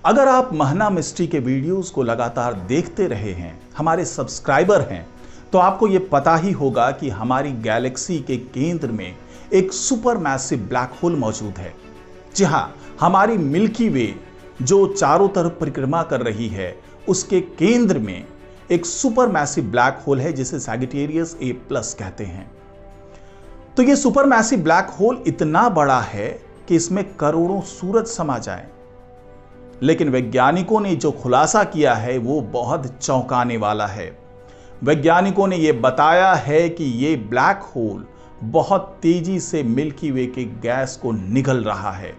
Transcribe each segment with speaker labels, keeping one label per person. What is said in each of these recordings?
Speaker 1: अगर आप महना मिस्ट्री के वीडियोस को लगातार देखते रहे हैं, हमारे सब्सक्राइबर हैं, तो आपको ये पता ही होगा कि हमारी गैलेक्सी के केंद्र में एक सुपर मैसिव ब्लैक होल मौजूद है। जी हाँ, हमारी मिल्की वे जो चारों तरफ परिक्रमा कर रही है, उसके केंद्र में एक सुपर मैसिव ब्लैक होल है जिसे सैजिटेरियस ए प्लस कहते हैं। तो ये सुपर मैसिव ब्लैक होल इतना बड़ा है कि इसमें करोड़ों सूरज समा जाए। लेकिन वैज्ञानिकों ने जो खुलासा किया है वो बहुत चौंकाने वाला है। वैज्ञानिकों ने यह बताया है कि ये ब्लैक होल बहुत तेजी से मिल्की वे के गैस को निगल रहा है।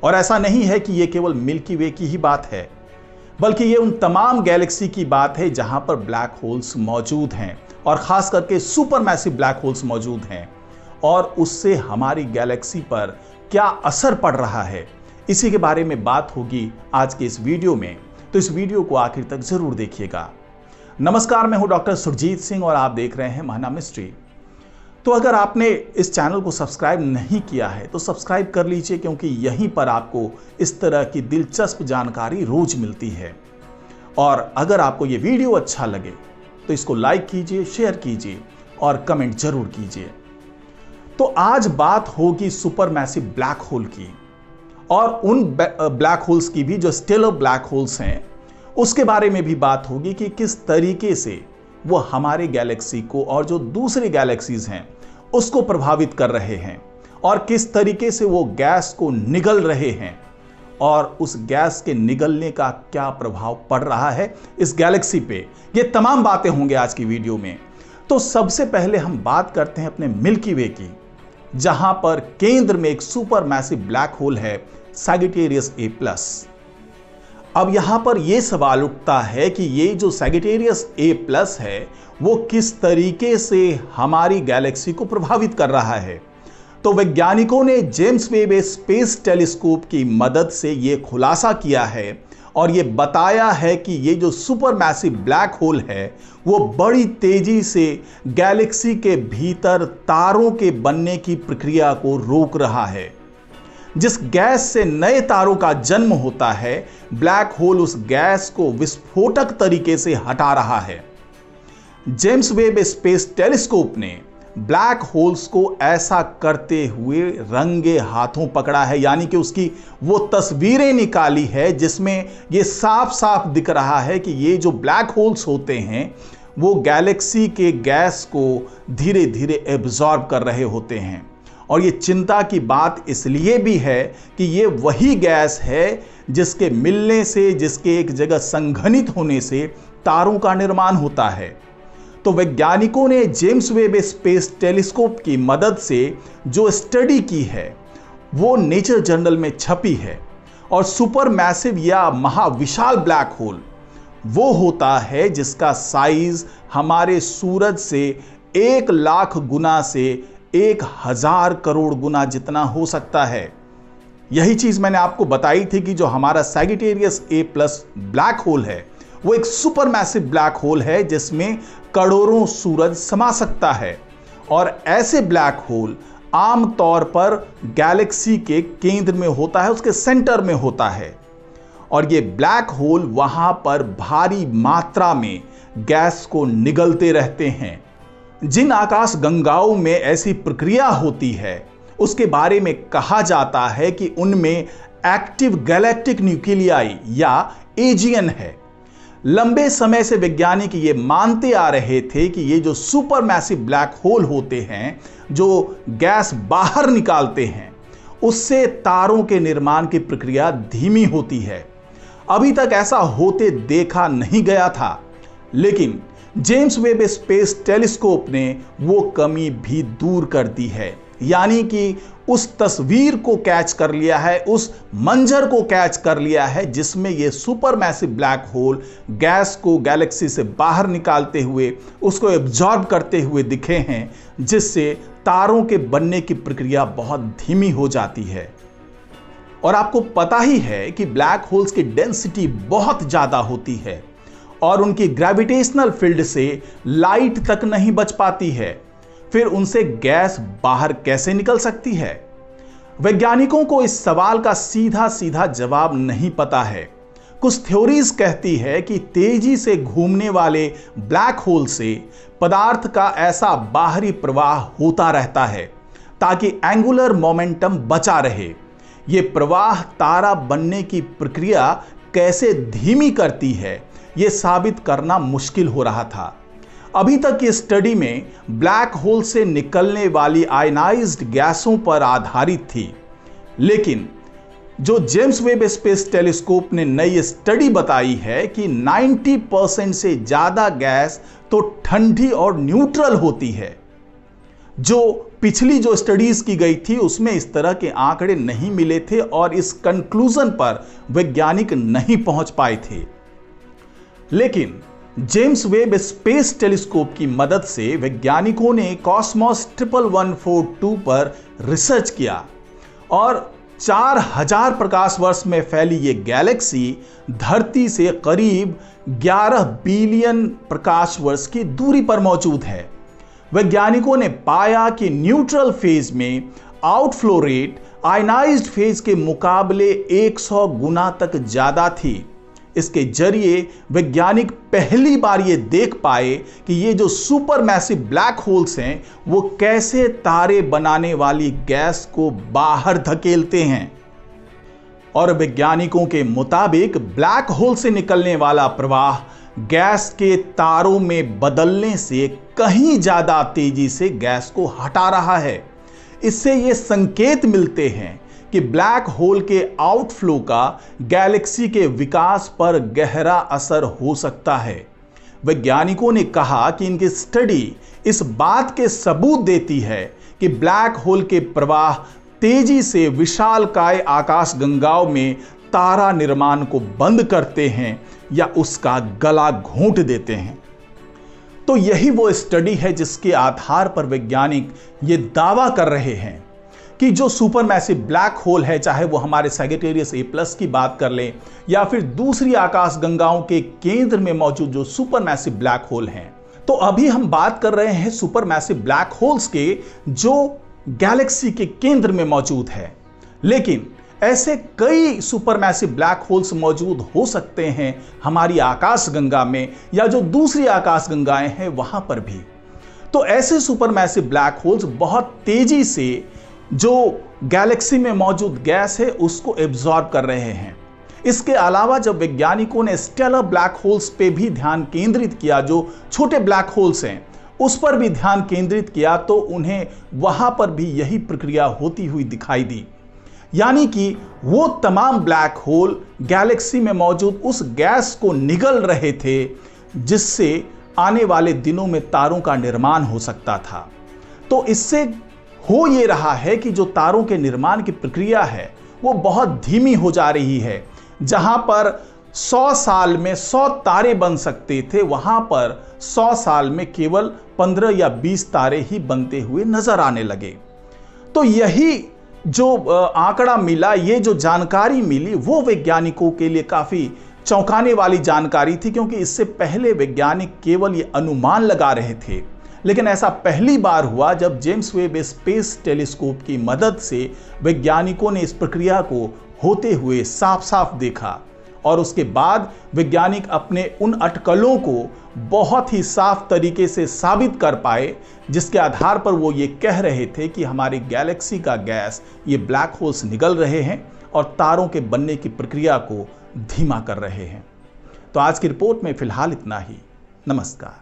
Speaker 1: और ऐसा नहीं है कि ये केवल मिल्की वे की ही बात है, बल्कि ये उन तमाम गैलेक्सी की बात है जहां पर ब्लैक होल्स मौजूद हैं, और खास करके सुपर मैसिव ब्लैक होल्स मौजूद हैं। और उससे हमारी गैलेक्सी पर क्या असर पड़ रहा है, इसी के बारे में बात होगी आज के इस वीडियो में। तो इस वीडियो को आखिर तक जरूर देखिएगा। नमस्कार, मैं हूं डॉक्टर सुरजीत सिंह और आप देख रहे हैं महना मिस्ट्री। तो अगर आपने इस चैनल को सब्सक्राइब नहीं किया है तो सब्सक्राइब कर लीजिए, क्योंकि यहीं पर आपको इस तरह की दिलचस्प जानकारी रोज मिलती है। और अगर आपको ये वीडियो अच्छा लगे तो इसको लाइक कीजिए, शेयर कीजिए और कमेंट जरूर कीजिए। तो आज बात होगी सुपर मैसिव ब्लैक होल की, और उन ब्लैक होल्स की भी जो स्टेलर ब्लैक होल्स हैं उसके बारे में भी बात होगी कि किस तरीके से वो हमारे गैलेक्सी को और जो दूसरी गैलेक्सीज हैं उसको प्रभावित कर रहे हैं, और किस तरीके से वो गैस को निगल रहे हैं, और उस गैस के निगलने का क्या प्रभाव पड़ रहा है इस गैलेक्सी पे। ये तमाम बातें होंगे आज की वीडियो में। तो सबसे पहले हम बात करते हैं अपने मिल्की वे की, जहां पर केंद्र में एक सुपर मैसिव ब्लैक होल है, सैजिटेरियस ए प्लस। अब यहां पर यह सवाल उठता है कि ये जो सैजिटेरियस ए प्लस है वो किस तरीके से हमारी गैलेक्सी को प्रभावित कर रहा है। तो वैज्ञानिकों ने जेम्स वेब स्पेस टेलीस्कोप की मदद से ये खुलासा किया है, और ये बताया है कि ये जो सुपर मैसिव ब्लैक होल है वो बड़ी तेजी से गैलेक्सी के भीतर तारों के बनने की प्रक्रिया को रोक रहा है। जिस गैस से नए तारों का जन्म होता है, ब्लैक होल उस गैस को विस्फोटक तरीके से हटा रहा है। जेम्स वेब स्पेस टेलीस्कोप ने ब्लैक होल्स को ऐसा करते हुए रंगे हाथों पकड़ा है, यानी कि उसकी वो तस्वीरें निकाली है जिसमें ये साफ साफ दिख रहा है कि ये जो ब्लैक होल्स होते हैं वो गैलेक्सी के गैस को धीरे धीरे एब्जॉर्ब कर रहे होते हैं। और ये चिंता की बात इसलिए भी है कि ये वही गैस है जिसके मिलने से, जिसके एक जगह संघनित होने से तारों का निर्माण होता है। तो वैज्ञानिकों ने जेम्स वेब स्पेस टेलीस्कोप की मदद से जो स्टडी की है वो नेचर जर्नल में छपी है। और सुपर मैसिव या महाविशाल ब्लैक होल वो होता है जिसका साइज हमारे सूरज से 1,00,000 गुना से 1,000 करोड़ गुना जितना हो सकता है। यही चीज मैंने आपको बताई थी कि जो हमारा Sagittarius A plus black hole है वो एक सुपर मैसिव ब्लैक होल है जिसमें करोड़ों सूरज समा सकता है। और ऐसे ब्लैक होल आमतौर पर गैलेक्सी के केंद्र में होता है, उसके सेंटर में होता है। और ये ब्लैक होल वहां पर भारी मात्रा में गैस को निगलते रहते हैं। जिन आकाश गंगाओं में ऐसी प्रक्रिया होती है उसके बारे में कहा जाता है कि उनमें एक्टिव गैलेक्टिक न्यूक्लियाई या एजीएन है। लंबे समय से वैज्ञानिक ये मानते आ रहे थे कि ये जो सुपर मैसिव ब्लैक होल होते हैं जो गैस बाहर निकालते हैं उससे तारों के निर्माण की प्रक्रिया धीमी होती है। अभी तक ऐसा होते देखा नहीं गया था, लेकिन जेम्स वेब स्पेस टेलीस्कोप ने वो कमी भी दूर कर दी है, यानी कि उस तस्वीर को कैच कर लिया है, उस मंजर को कैच कर लिया है जिसमें ये super massive black hole gas को गैलेक्सी से बाहर निकालते हुए उसको एब्जॉर्ब करते हुए दिखे हैं, जिससे तारों के बनने की प्रक्रिया बहुत धीमी हो जाती है। और आपको पता ही है कि ब्लैक होल्स की डेंसिटी बहुत ज्यादा होती है और उनकी ग्रेविटेशनल फील्ड से लाइट तक नहीं बच पाती है। फिर उनसे गैस बाहर कैसे निकल सकती है? वैज्ञानिकों को इस सवाल का सीधा सीधा जवाब नहीं पता है। कुछ थ्योरीज कहती है कि तेजी से घूमने वाले ब्लैक होल से पदार्थ का ऐसा बाहरी प्रवाह होता रहता है ताकि एंगुलर मोमेंटम बचा रहे। यह प्रवाह तारा बनने की प्रक्रिया कैसे धीमी करती है, यह साबित करना मुश्किल हो रहा था। अभी तक की स्टडी में ब्लैक होल से निकलने वाली आयनाइज्ड गैसों पर आधारित थी, लेकिन जो जेम्स वेब स्पेस टेलीस्कोप ने नई स्टडी बताई है कि 90% से ज्यादा गैस तो ठंडी और न्यूट्रल होती है। जो पिछली जो स्टडीज की गई थी उसमें इस तरह के आंकड़े नहीं मिले थे और इस कंक्लूजन पर वैज्ञानिक नहीं पहुंच पाए थे। लेकिन जेम्स वेब स्पेस टेलीस्कोप की मदद से वैज्ञानिकों ने कॉस्मोस 11142 पर रिसर्च किया और 4000 प्रकाश वर्ष में फैली ये गैलेक्सी धरती से करीब 11 बिलियन प्रकाश वर्ष की दूरी पर मौजूद है। वैज्ञानिकों ने पाया कि न्यूट्रल फेज में आउटफ्लो रेट आयनाइज्ड फेज के मुकाबले 100 गुना तक ज्यादा थी। इसके जरिए वैज्ञानिक पहली बार ये देख पाए कि ये जो सुपर मैसिव ब्लैक होल्स हैं वो कैसे तारे बनाने वाली गैस को बाहर धकेलते हैं। और वैज्ञानिकों के मुताबिक ब्लैक होल से निकलने वाला प्रवाह गैस के तारों में बदलने से कहीं ज्यादा तेजी से गैस को हटा रहा है। इससे ये संकेत मिलते हैं कि ब्लैक होल के आउटफ्लो का गैलेक्सी के विकास पर गहरा असर हो सकता है। वैज्ञानिकों ने कहा कि इनकी स्टडी इस बात के सबूत देती है कि ब्लैक होल के प्रवाह तेजी से विशालकाय आकाशगंगाओं में तारा निर्माण को बंद करते हैं या उसका गला घोंट देते हैं। तो यही वो स्टडी है जिसके आधार पर वैज्ञानिक ये दावा कर रहे हैं कि जो सुपर मैसिव ब्लैक होल है, चाहे वो हमारे सैजिटेरियस A+ की बात कर लें या फिर दूसरी आकाशगंगाओं के केंद्र में मौजूद जो सुपर मैसिव ब्लैक होल हैं, तो अभी हम बात कर रहे हैं सुपर मैसिव ब्लैक होल्स के जो गैलेक्सी के केंद्र में मौजूद है। लेकिन ऐसे कई सुपर मैसिव ब्लैक होल्स मौजूद हो सकते हैं हमारी आकाशगंगा में या जो दूसरी आकाशगंगाएं हैं वहां पर भी। तो ऐसे सुपर मैसिव ब्लैक होल्स बहुत तेजी से जो गैलेक्सी में मौजूद गैस है उसको एब्जॉर्ब कर रहे हैं। इसके अलावा जब वैज्ञानिकों ने स्टेलर ब्लैक होल्स पे भी ध्यान केंद्रित किया, जो छोटे ब्लैक होल्स हैं उस पर भी ध्यान केंद्रित किया, तो उन्हें वहां पर भी यही प्रक्रिया होती हुई दिखाई दी। यानी कि वो तमाम ब्लैक होल गैलेक्सी में मौजूद उस गैस को निगल रहे थे जिससे आने वाले दिनों में तारों का निर्माण हो सकता था। तो इससे हो ये रहा है कि जो तारों के निर्माण की प्रक्रिया है वो बहुत धीमी हो जा रही है। जहां पर 100 साल में 100 तारे बन सकते थे, वहां पर 100 साल में केवल 15 या 20 तारे ही बनते हुए नजर आने लगे। तो यही जो आंकड़ा मिला, ये जो जानकारी मिली, वो वैज्ञानिकों के लिए काफी चौंकाने वाली जानकारी थी, क्योंकि इससे पहले वैज्ञानिक केवल ये अनुमान लगा रहे थे। लेकिन ऐसा पहली बार हुआ जब जेम्स वेब स्पेस टेलीस्कोप की मदद से वैज्ञानिकों ने इस प्रक्रिया को होते हुए साफ साफ देखा। और उसके बाद वैज्ञानिक अपने उन अटकलों को बहुत ही साफ तरीके से साबित कर पाए, जिसके आधार पर वो ये कह रहे थे कि हमारी गैलेक्सी का गैस ये ब्लैक होल्स निगल रहे हैं और तारों के बनने की प्रक्रिया को धीमा कर रहे हैं। तो आज की रिपोर्ट में फिलहाल इतना ही। नमस्कार।